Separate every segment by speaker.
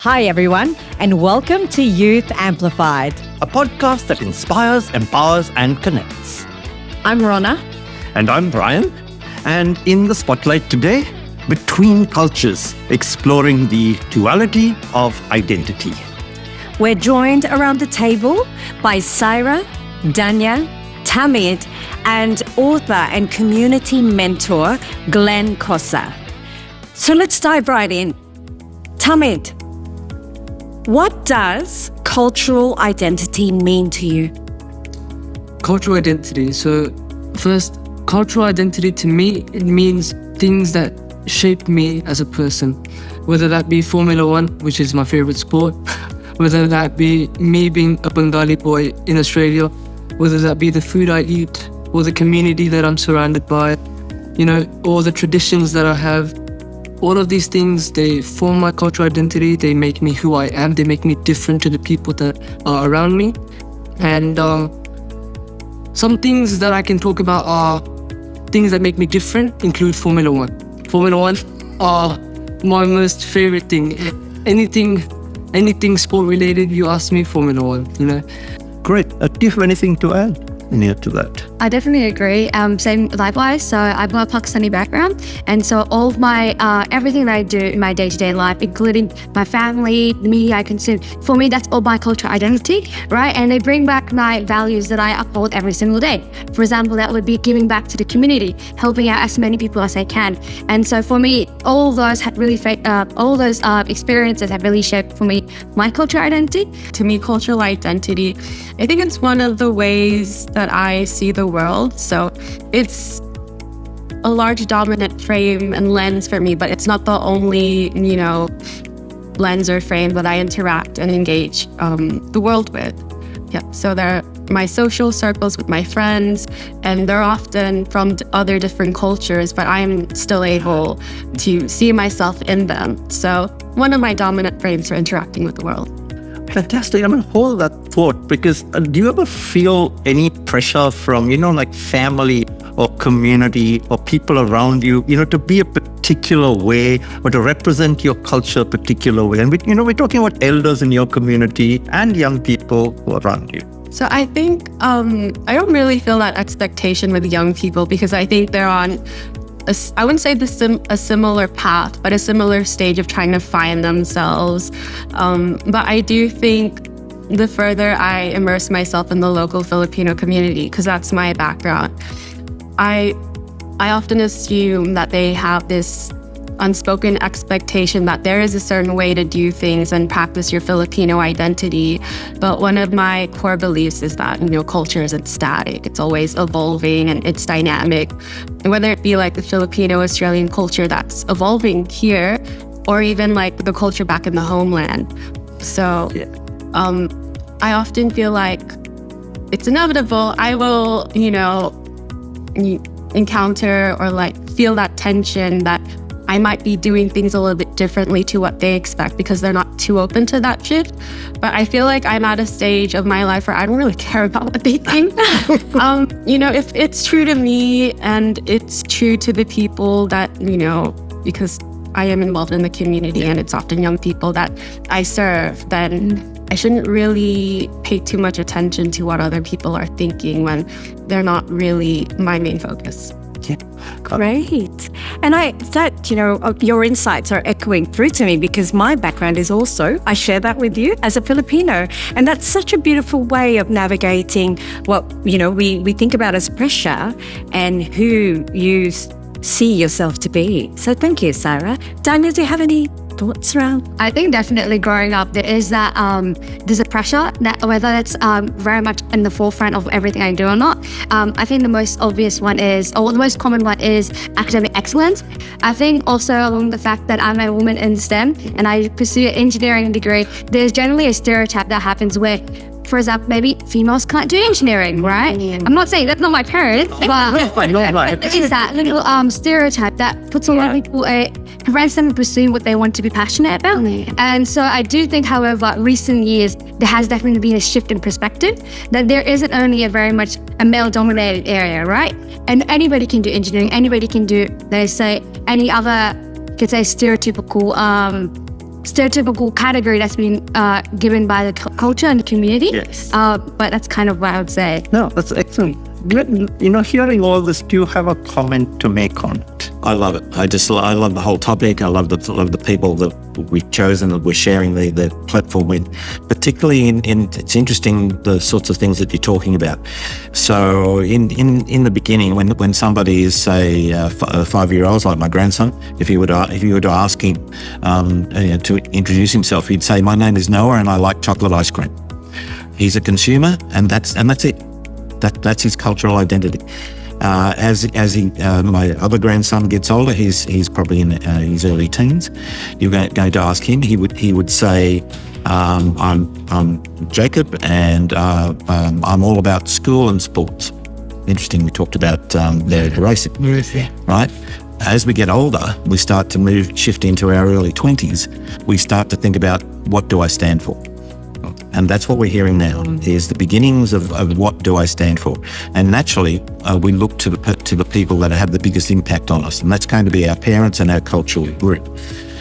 Speaker 1: Hi, everyone, and welcome to Youth Amplified,
Speaker 2: a podcast that inspires, empowers, and connects.
Speaker 1: I'm Ronna.
Speaker 2: And I'm Brian. And in the spotlight today, Between Cultures, exploring the duality of identity.
Speaker 1: We're joined around the table by Saira, Daniya, Tahmid, and author and community mentor, Glenn Cossar. So let's dive right in. Tahmid, what does cultural identity mean to you?
Speaker 3: Cultural identity. So first, cultural identity to me, it means things that shape me as a person. Whether that be Formula One, which is my favorite sport, whether that be me being a Bengali boy in Australia, whether that be the food I eat, or the community that I'm surrounded by, or the traditions that I have. All of these things, they form my cultural identity. They make me who I am. They make me different to the people that are around me. And some things that I can talk about are things that make me different include Formula One. Formula One are my most favorite thing. Anything sport related, you ask me, Formula One,
Speaker 2: Great. Do you have anything to add to that?
Speaker 4: I definitely agree. Same likewise. So I've got a Pakistani background, and so all of my everything that I do in my day-to-day life, including my family, the media I consume, for me that's all my cultural identity, right? And they bring back my values that I uphold every single day. For example, that would be giving back to the community, helping out as many people as I can. And so for me, all those experiences have really shaped for me my cultural identity.
Speaker 5: To me, cultural identity, I think it's one of the ways that I see the world. So it's a large dominant frame and lens for me, but it's not the only, lens or frame that I interact and engage the world with. Yeah. So they're my social circles with my friends, and they're often from other different cultures, but I'm still able to see myself in them. So one of my dominant frames for interacting with the world.
Speaker 2: Fantastic. I'm going to hold that thought because do you ever feel any pressure from, family or community or people around you, to be a particular way or to represent your culture a particular way? And, we're talking about elders in your community and young people who are around you.
Speaker 5: So I think I don't really feel that expectation with young people because I think they're on I wouldn't say a similar path, but a similar stage of trying to find themselves. But I do think the further I immerse myself in the local Filipino community, because that's my background, I often assume that they have this unspoken expectation that there is a certain way to do things and practice your Filipino identity. But one of my core beliefs is that, culture isn't static. It's always evolving and it's dynamic. And whether it be like the Filipino-Australian culture that's evolving here, or even like the culture back in the homeland. So I often feel like it's inevitable. I will, encounter or like feel that tension that I might be doing things a little bit differently to what they expect because they're not too open to that shift. But I feel like I'm at a stage of my life where I don't really care about what they think. If it's true to me and it's true to the people that, because I am involved in the community and it's often young people that I serve, then I shouldn't really pay too much attention to what other people are thinking when they're not really my main focus.
Speaker 1: Yeah. Great. And your insights are echoing through to me because my background is also, I share that with you as a Filipino. And that's such a beautiful way of navigating what, we think about as pressure and who you see yourself to be. So thank you, Saira. Daniya, do you have any thoughts around?
Speaker 4: I think definitely growing up, there is that, there's a pressure that whether it's very much in the forefront of everything I do or not. I think the most obvious one is, or the most common one is academic excellence. I think also along the fact that I'm a woman in STEM and I pursue an engineering degree, there's generally a stereotype that happens where, for example, maybe females can't do engineering, right? Yeah. I'm not saying that's not my parents, but it's that little stereotype that puts a lot of people prevents them from pursuing what they want to be passionate about. And so I do think, however, recent years, there has definitely been a shift in perspective that there isn't only a very much a male-dominated area, right? And anybody can do engineering, anybody can do, they say, any other, could say stereotypical stereotypical category that's been given by the culture and the community.
Speaker 2: Yes.
Speaker 4: But that's kind of what I would say.
Speaker 2: No, that's excellent. Glenn, hearing all this, do you have a comment to make on it?
Speaker 6: I love it. I love the whole topic. I love the people that we've chosen, that we're sharing the platform with. Particularly it's interesting the sorts of things that you're talking about. So in the beginning, when somebody is, say, 5-year-olds like my grandson, if you were to ask him to introduce himself, he'd say, "My name is Noah, and I like chocolate ice cream." He's a consumer, and that's it. That's his cultural identity. As my other grandson gets older, he's probably in his early teens. You're going to ask him. He would say, "I'm Jacob, and I'm all about school and sports." Interesting. We talked about the racing, right? As we get older, we start to shift into our early 20s. We start to think about, what do I stand for? And that's what we're hearing now, is the beginnings of what do I stand for. And naturally, we look to the people that have the biggest impact on us, and that's going to be our parents and our cultural group.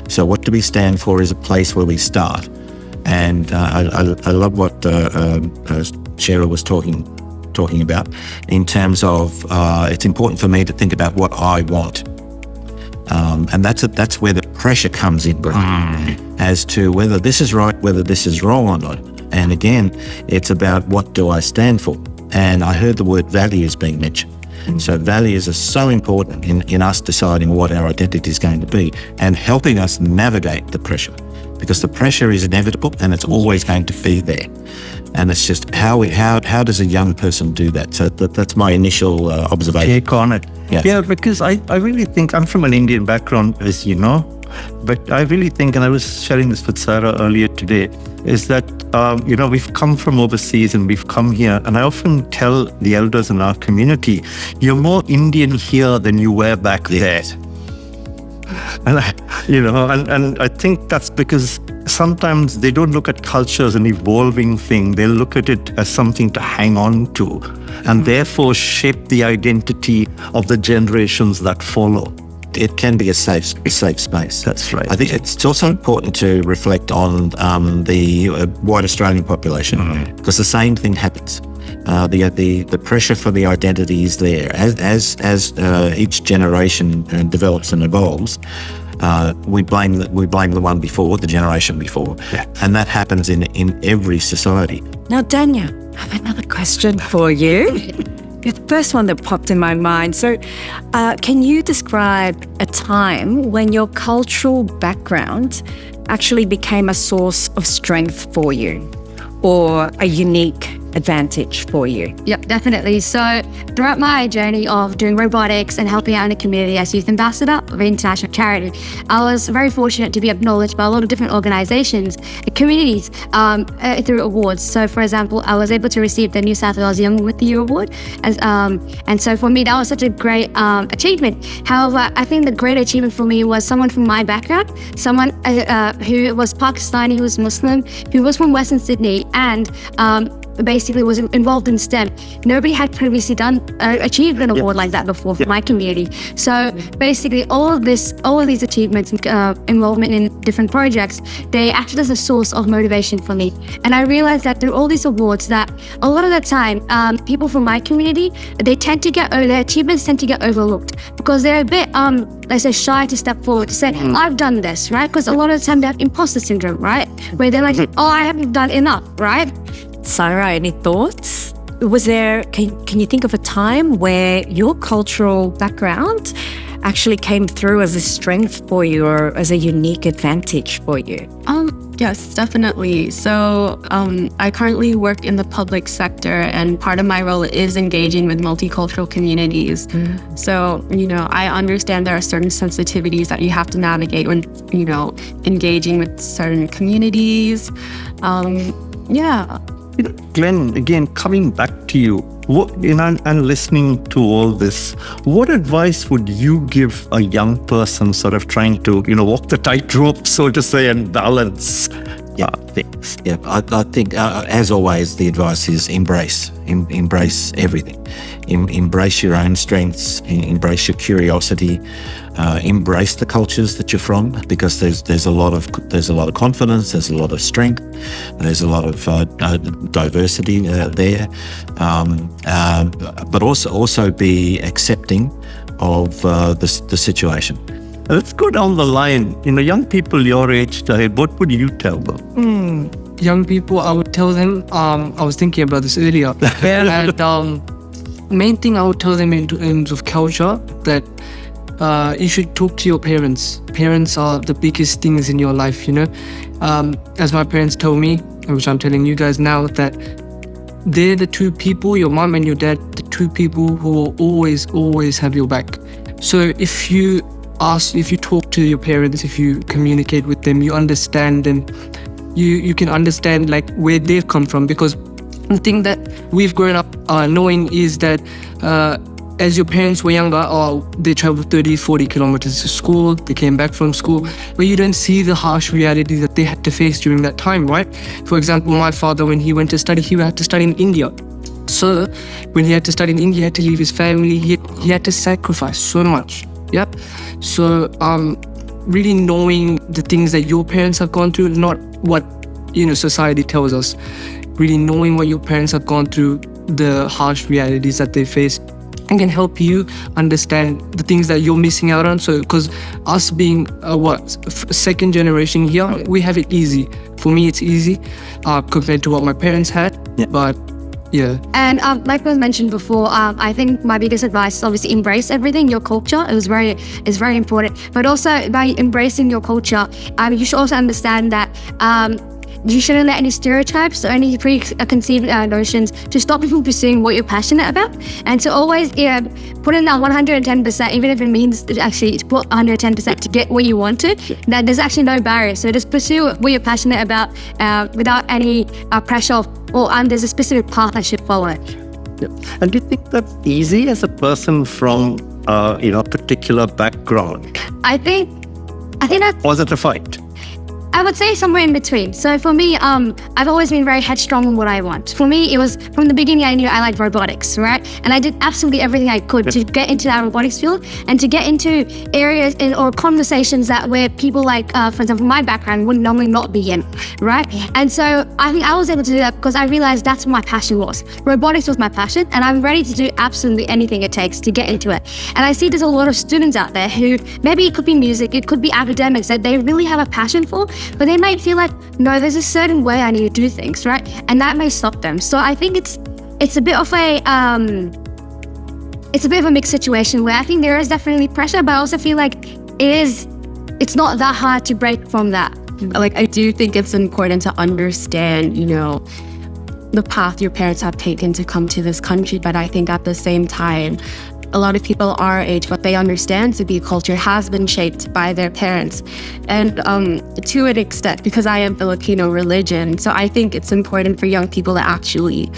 Speaker 6: So what do we stand for is a place where we start. And I love what Saira was talking about in terms of it's important for me to think about what I want. And that's where the pressure comes in, as to whether this is right, whether this is wrong or not. And again, it's about, what do I stand for? And I heard the word values being mentioned. So values are so important in us deciding what our identity is going to be and helping us navigate the pressure, because the pressure is inevitable and it's always going to be there. And it's just how does a young person do that? So that's my initial observation.
Speaker 2: Take on it.
Speaker 6: Yes.
Speaker 2: Yeah, because I really think, I'm from an Indian background, as you know, but I really think, and I was sharing this with Saira earlier today, is that, we've come from overseas and we've come here. And I often tell the elders in our community, you're more Indian here than you were back there. And I think that's because sometimes they don't look at culture as an evolving thing. They look at it as something to hang on to, and therefore shape the identity of the generations that follow.
Speaker 6: It can be a safe space.
Speaker 2: That's right.
Speaker 6: I think it's also important to reflect on the white Australian population, because the same thing happens. The pressure for the identity is there. As each generation develops and evolves, we blame the one before, the generation before, and that happens in every society.
Speaker 1: Now, Daniya, I have another question for you. The first one that popped in my mind. So, can you describe a time when your cultural background actually became a source of strength for you, or a unique advantage for you?
Speaker 4: Yep, definitely. So throughout my journey of doing robotics and helping out in the community as youth ambassador of international charity, I was very fortunate to be acknowledged by a lot of different organizations and communities through awards. So for example, I was able to receive the New South Wales Young with the Year Award. And so for me, that was such a great achievement. However, I think the great achievement for me was someone from my background, someone who was Pakistani, who was Muslim, who was from Western Sydney, and basically was involved in STEM. Nobody had previously achieved an award like that before for my community. So basically all of these achievements and involvement in different projects, they acted as a source of motivation for me. And I realized that through all these awards, that a lot of the time, people from my community, their achievements tend to get overlooked because they're a bit, let's say, shy to step forward to say, I've done this, right? Because a lot of the time they have imposter syndrome, right? Where they're like, oh, I haven't done enough, right?
Speaker 1: Saira, any thoughts? Can you think of a time where your cultural background actually came through as a strength for you or as a unique advantage for you?
Speaker 5: Yes, definitely. So I currently work in the public sector, and part of my role is engaging with multicultural communities. So, I understand there are certain sensitivities that you have to navigate when, engaging with certain communities.
Speaker 2: Glenn, again, coming back to you, and listening to all this, what advice would you give a young person sort of trying to, walk the tightrope, so to say, and balance things?
Speaker 6: Yeah, I think, as always, the advice is embrace everything. Embrace your own strengths, embrace your curiosity, embrace the cultures that you're from, because there's a lot of confidence, there's a lot of strength, there's a lot of diversity there, but also be accepting of the situation.
Speaker 2: Let's go down the line. Young people your age, Tahmid, what would you tell them?
Speaker 3: Young people, I would tell them, I was thinking about this earlier, and main thing I would tell them in terms of culture, that you should talk to your parents. Parents are the biggest things in your life, as my parents told me, which I'm telling you guys now, that they're the two people, your mom and your dad, the two people who will always have your back. So if you talk to your parents, if you communicate with them, you understand them, you can understand like where they've come from, because the thing that we've grown up knowing is that as your parents were younger, they traveled 30-40 kilometers to school, they came back from school, but you don't see the harsh reality that they had to face during that time, right? For example, my father, when he went to study, he had to study in India. So when he had to study in India, he had to leave his family, he had to sacrifice so much. Yep. So really knowing the things that your parents have gone through, not what society tells us. Really knowing what your parents have gone through, the harsh realities that they face, and can help you understand the things that you're missing out on. So, because us being second generation here, we have it easy. For me, it's easy compared to what my parents had. Yeah. But yeah. And
Speaker 4: like was mentioned before, I think my biggest advice is obviously embrace everything, your culture. It's very important. But also by embracing your culture, you should also understand that you shouldn't let any stereotypes or any preconceived notions to stop you from pursuing what you're passionate about. And to always put in that 110%, even if it means actually to put 110% to get what you wanted, that there's actually no barrier. So just pursue what you're passionate about without any pressure of, there's a specific path I should follow.
Speaker 2: Yeah. And do you think that's easy as a person from a particular background?
Speaker 4: I think that...
Speaker 2: Was it a fight?
Speaker 4: I would say somewhere in between. So for me, I've always been very headstrong in what I want. For me, it was from the beginning, I knew I liked robotics, right? And I did absolutely everything I could to get into that robotics field and to get into areas or conversations that where people like, for example, my background would normally not be in, right? And so I think I was able to do that because I realized that's what my passion was. Robotics was my passion, and I'm ready to do absolutely anything it takes to get into it. And I see there's a lot of students out there who, maybe it could be music, it could be academics that they really have a passion for, but they might feel like, no, there's a certain way I need to do things, right? And that may stop them. So I think it's a bit of a mixed situation where I think there is definitely pressure, but I also feel like it's not that hard to break from that.
Speaker 5: Like, I do think it's important to understand, the path your parents have taken to come to this country. But I think at the same time, a lot of people our age, what they understand to be culture has been shaped by their parents. And to an extent, because I am Filipino religion, so I think it's important for young people to actually,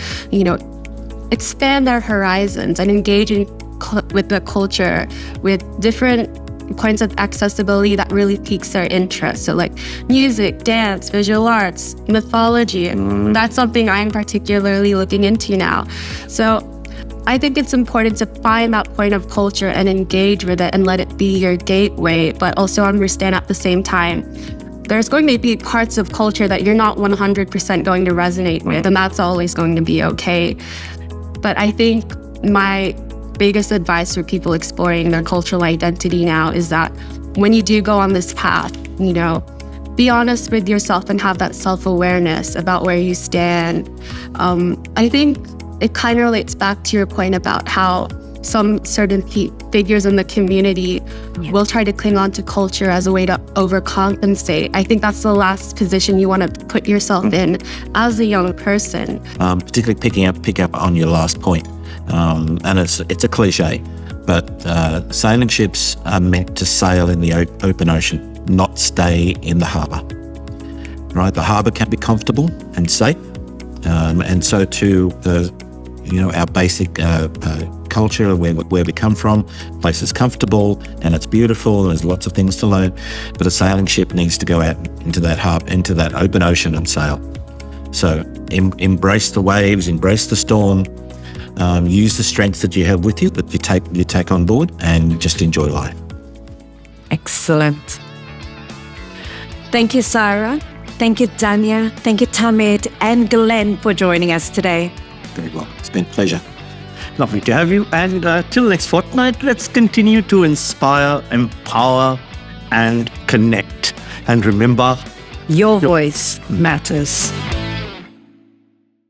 Speaker 5: expand their horizons and engage with the culture, with different points of accessibility that really piques their interest. So like music, dance, visual arts, mythology, and that's something I'm particularly looking into now. So I think it's important to find that point of culture and engage with it and let it be your gateway, but also understand at the same time, there's going to be parts of culture that you're not 100% going to resonate with, and that's always going to be okay. But I think my biggest advice for people exploring their cultural identity now is that when you do go on this path, be honest with yourself and have that self-awareness about where you stand. I think it kind of relates back to your point about how some certain figures in the community will try to cling on to culture as a way to overcompensate. I think that's the last position you want to put yourself in as a young person.
Speaker 6: Particularly picking up on your last point, and it's a cliche, but sailing ships are meant to sail in the open ocean, not stay in the harbour. Right, the harbour can be comfortable and safe, and so too our basic culture, where we come from. Place is comfortable and it's beautiful and there's lots of things to learn, but a sailing ship needs to go out into that open ocean and sail. So embrace the waves, embrace the storm, use the strength that you have with you, that you take on board, and just enjoy life.
Speaker 1: Excellent. Thank you, Saira. Thank you, Daniya. Thank you, Tahmid and Glenn for joining us today.
Speaker 6: Very well. It's been a pleasure.
Speaker 2: Lovely to have you. And till next fortnight, let's continue to inspire, empower, and connect. And remember,
Speaker 1: Your voice matters.